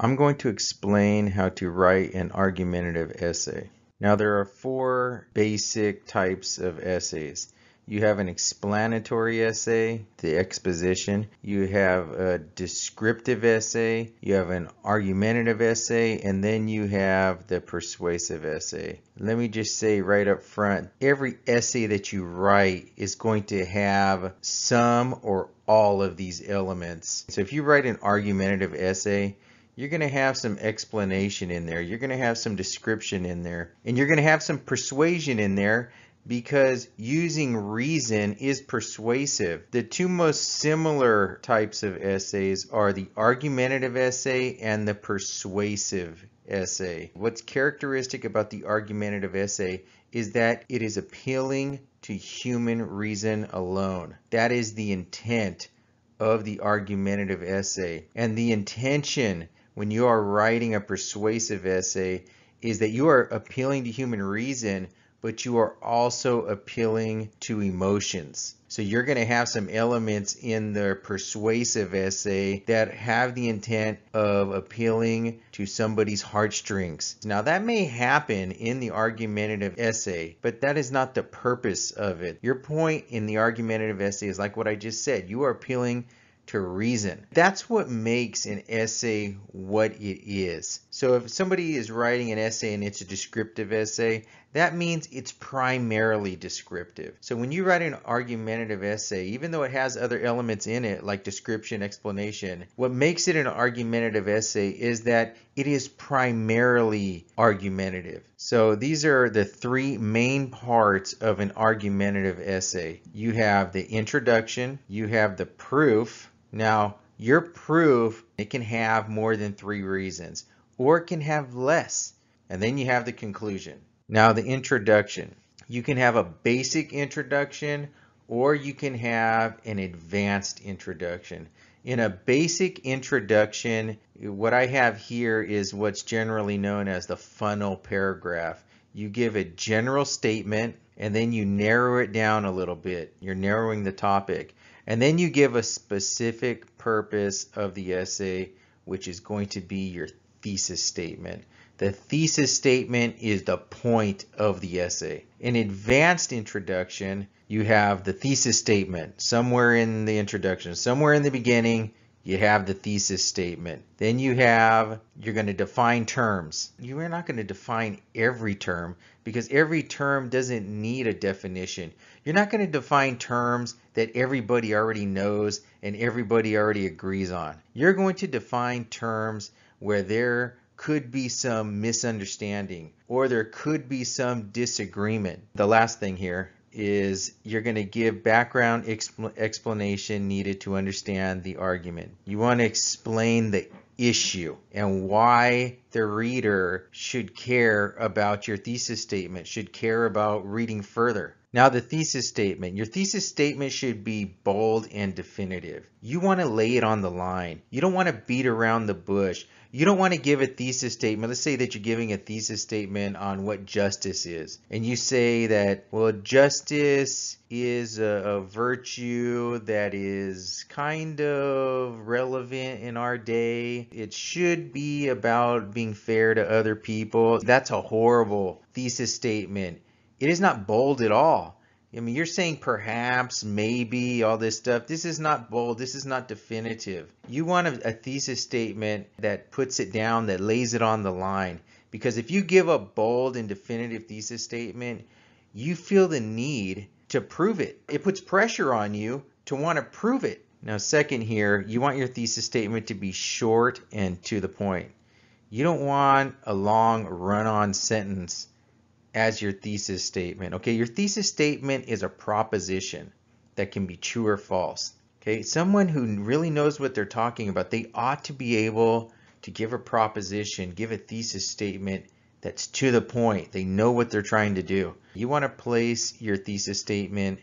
I'm going to explain how to write an argumentative essay. Now there are four basic types of essays. You have an explanatory essay, the exposition. You have a descriptive essay. You have an argumentative essay, and then you have the persuasive essay. Let me just say right up front, every essay that you write is going to have some or all of these elements. So if you write an argumentative essay, you're going to have some explanation in there. You're going to have some description in there. And you're going to have some persuasion in there because using reason is persuasive. The two most similar types of essays are the argumentative essay and the persuasive essay. What's characteristic about the argumentative essay is that it is appealing to human reason alone. That is the intent of the argumentative essay. And the intention when you are writing a persuasive essay is that you are appealing to human reason, but you are also appealing to emotions. So you're going to have some elements in the persuasive essay that have the intent of appealing to somebody's heartstrings. Now that may happen in the argumentative essay, but that is not the purpose of it. Your point in the argumentative essay is like what I just said. You are appealing to reason. That's what makes an essay what it is. So if somebody is writing an essay and it's a descriptive essay, that means it's primarily descriptive. So when you write an argumentative essay, even though it has other elements in it like description, explanation, what makes it an argumentative essay is that it is primarily argumentative. So these are the three main parts of an argumentative essay. You have the introduction, you have the proof. Now, your proof, it can have more than 3 reasons, or it can have less. And then you have the conclusion. Now, the introduction. You can have a basic introduction, or you can have an advanced introduction. In a basic introduction, what I have here is what's generally known as the funnel paragraph. You give a general statement, and then you narrow it down a little bit. You're narrowing the topic. And then you give a specific purpose of the essay, which is going to be your thesis statement. The thesis statement is the point of the essay. In advanced introduction, you have the thesis statement somewhere in the introduction, somewhere in the beginning. You have the thesis statement. Then you're going to define terms. You are not going to define every term because every term doesn't need a definition. You're not going to define terms that everybody already knows and everybody already agrees on. You're going to define terms where there could be some misunderstanding or there could be some disagreement. The last thing here is you're going to give background explanation needed to understand the argument. You want to explain the issue and why the reader should care about your thesis statement, should care about reading further. Now the thesis statement. Your thesis statement should be bold and definitive. You want to lay it on the line. You don't want to beat around the bush. You don't want to give a thesis statement. Let's say that you're giving a thesis statement on what justice is. And you say that, well, justice is a virtue that is kind of relevant in our day. It should be about being fair to other people. That's a horrible thesis statement. It is not bold at all. I mean, you're saying perhaps, maybe, all this stuff. This is not bold. This is not definitive. You want a thesis statement that puts it down, that lays it on the line. Because if you give a bold and definitive thesis statement, you feel the need to prove it. It puts pressure on you to want to prove it. Now, second here, you want your thesis statement to be short and to the point. You don't want a long run-on sentence as your thesis statement. Okay, your thesis statement is a proposition that can be true or false. Okay, someone who really knows what they're talking about, they ought to be able to give a proposition, give a thesis statement that's to the point. They know what they're trying to do. You want to place your thesis statement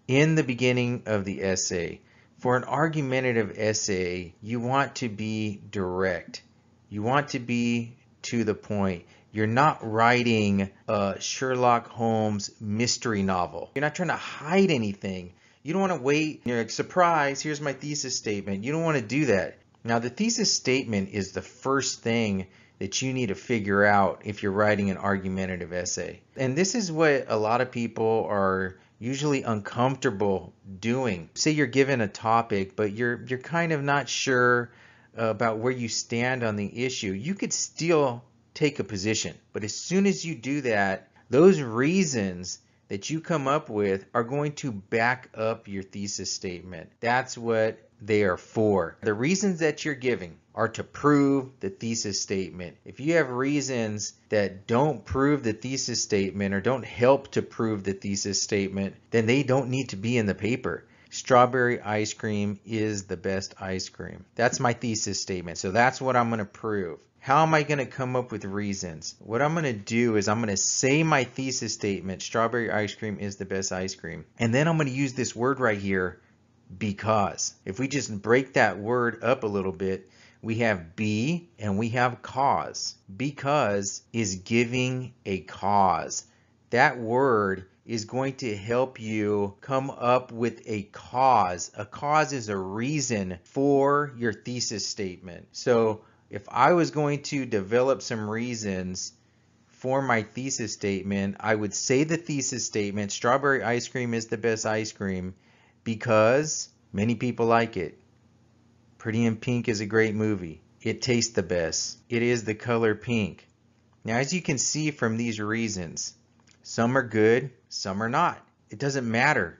in the beginning of the essay. For an argumentative essay, you want to be direct. You want to be to the point. You're not writing a Sherlock Holmes mystery novel. You're not trying to hide anything. You don't want to wait. You're like, surprise, here's my thesis statement. You don't want to do that. Now, the thesis statement is the first thing that you need to figure out if you're writing an argumentative essay. And this is what a lot of people are usually uncomfortable doing. Say you're given a topic, but you're kind of not sure about where you stand on the issue. You could still take a position, but as soon as you do that, those reasons that you come up with are going to back up your thesis statement. That's what they are for. The reasons that you're giving are to prove the thesis statement. If you have reasons that don't prove the thesis statement or don't help to prove the thesis statement, then they don't need to be in the paper. Strawberry ice cream is the best ice cream. That's my thesis statement. So that's what I'm going to prove. How am I going to come up with reasons? What I'm going to do is I'm going to say my thesis statement, strawberry ice cream is the best ice cream. And then I'm going to use this word right here, because. If we just break that word up a little bit, we have be and we have cause. Because is giving a cause. That word is going to help you come up with a cause. A cause is a reason for your thesis statement. So if I was going to develop some reasons for my thesis statement, I would say the thesis statement, strawberry ice cream is the best ice cream because many people like it. Pretty in Pink is a great movie. It tastes the best. It is the color pink. Now, as you can see from these reasons, some are good, some are not. It doesn't matter.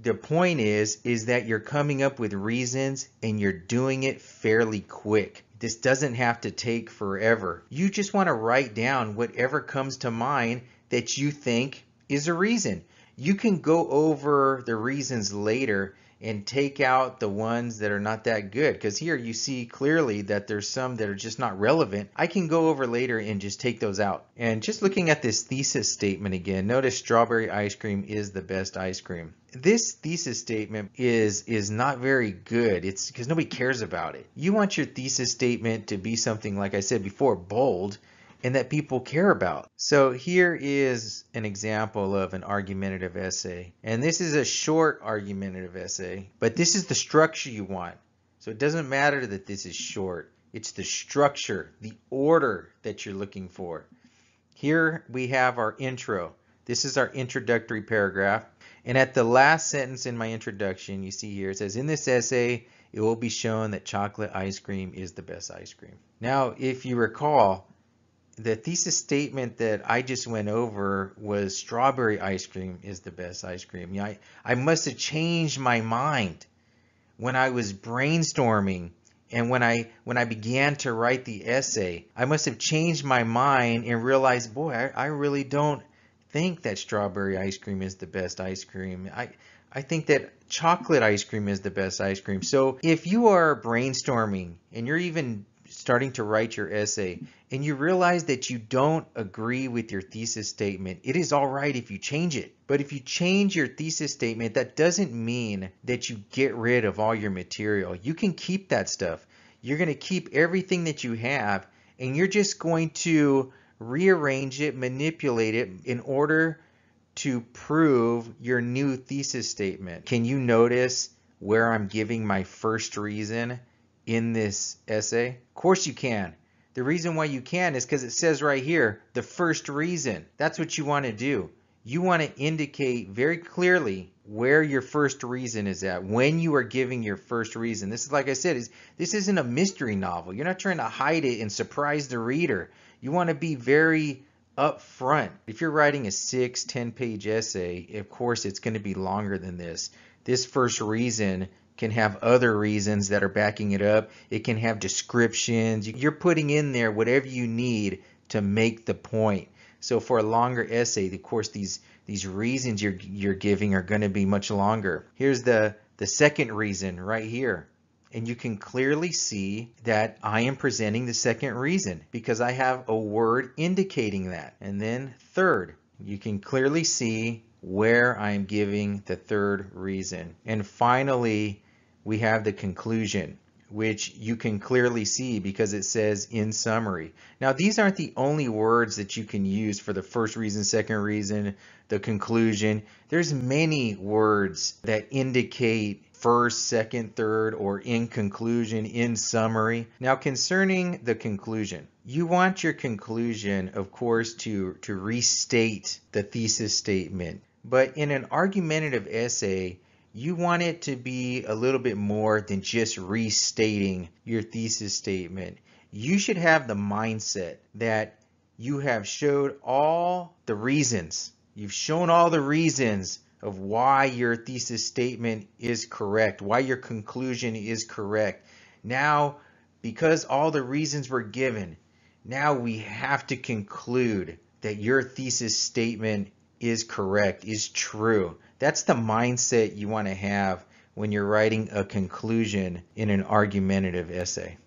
The point is that you're coming up with reasons and you're doing it fairly quick. This doesn't have to take forever. You just want to write down whatever comes to mind that you think is a reason. You can go over the reasons later and take out the ones that are not that good, because here you see clearly that there's some that are just not relevant. I can go over later and just take those out. And just looking at this thesis statement again, notice strawberry ice cream is the best ice cream. This thesis statement is not very good. It's because nobody cares about it. You want your thesis statement to be something, like I said before, bold, and that people care about. So here is an example of an argumentative essay. And this is a short argumentative essay, but this is the structure you want. So it doesn't matter that this is short. It's the structure, the order that you're looking for. Here we have our intro. This is our introductory paragraph. And at the last sentence in my introduction, you see here, it says, in this essay, it will be shown that chocolate ice cream is the best ice cream. Now, if you recall, the thesis statement that I just went over was strawberry ice cream is the best ice cream. You know, I must have changed my mind when I was brainstorming and when I began to write the essay. I must have changed my mind and realized, boy, I really don't think that strawberry ice cream is the best ice cream. I think that chocolate ice cream is the best ice cream. So if you are brainstorming and you're even starting to write your essay and you realize that you don't agree with your thesis statement, it is all right if you change it. But if you change your thesis statement, that doesn't mean that you get rid of all your material. You can keep that stuff. You're going to keep everything that you have, and you're just going to rearrange it, manipulate it in order to prove your new thesis statement. Can you notice where I'm giving my first reason in this essay? Of course you can. The reason why you can is because it says right here, the first reason. That's what you want to do. You want to indicate very clearly where your first reason is at when you are giving your first reason. This is, like I said, this isn't a mystery novel. You're not trying to hide it and surprise the reader. You want to be very upfront. If you're writing a 6-10 page essay, of course it's going to be longer than this. This first reason can have other reasons that are backing it up. It can have descriptions. You're putting in there whatever you need to make the point. So for a longer essay, of course, these reasons you're giving are going to be much longer. Here's the second reason right here. And you can clearly see that I am presenting the second reason because I have a word indicating that. And then third, you can clearly see where I'm giving the third reason. And finally, we have the conclusion, which you can clearly see because it says in summary. Now, these aren't the only words that you can use for the first reason, second reason, the conclusion. There's many words that indicate first, second, third, or in conclusion, in summary. Now, concerning the conclusion, you want your conclusion, of course, to restate the thesis statement. But in an argumentative essay, you want it to be a little bit more than just restating your thesis statement. You should have the mindset that you have showed all the reasons. You've shown all the reasons of why your thesis statement is correct, why your conclusion is correct. Now, because all the reasons were given, now we have to conclude that your thesis statement is correct, is true. That's the mindset you want to have when you're writing a conclusion in an argumentative essay.